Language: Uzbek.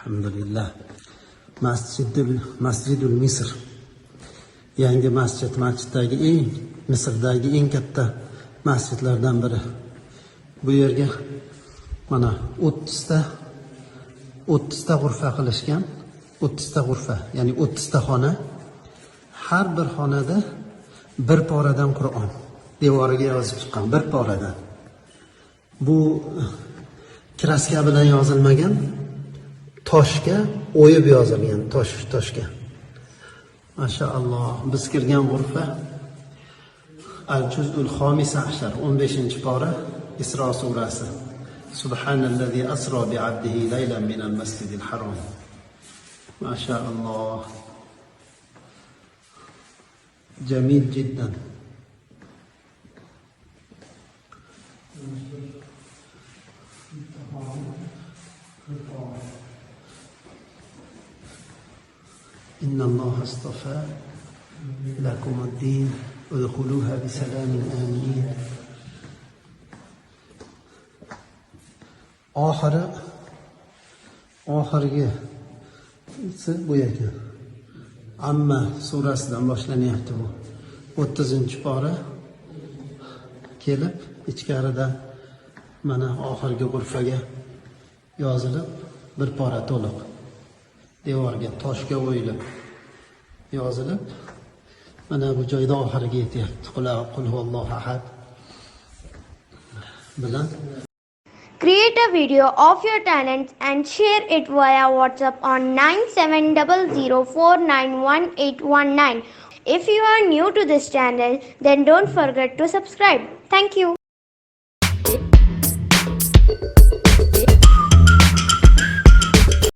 Alhamdulillah. Masjidul Misr. Yangi masjiddagi Misrdagi eng katta masjidlardan biri. Bu yerga mana 30 ta g'urfa qilishgan. 30 ta g'urfa, ya'ni 30 ta xona. Har bir xonada bir poradan Qur'on devoriga yozib chiqqan, bir poradan. Bu kraska bilan yozilmagan, toshga o'yib yozilgan, toshga. Mashaalloh, biz kirgan g'urfa Al-Juz'ul Xomisa ashar, 15-pora, Isro surasi. Subhanallazi asra bi'abdihi laylan minal masjidil harom. Mashaalloh. Jamil jiddan. إن الله اصطفى لكم الدين ادخلوها بسلام آمنين. oxirgi bu ekan. Amma surasidan boshlanyapti bu. 30-pora kelib, ichkarida mana oxirgi g'urfaga yozilib, bir pora to'liq devorga toshga o'yilib yozilib, mana bu joyda oxiriga yetyapti. Qul huvallohu ahad bilan. Create a video of your talents and share it via WhatsApp on 9700491819. If you are new to this channel, then don't forget to subscribe. Thank you.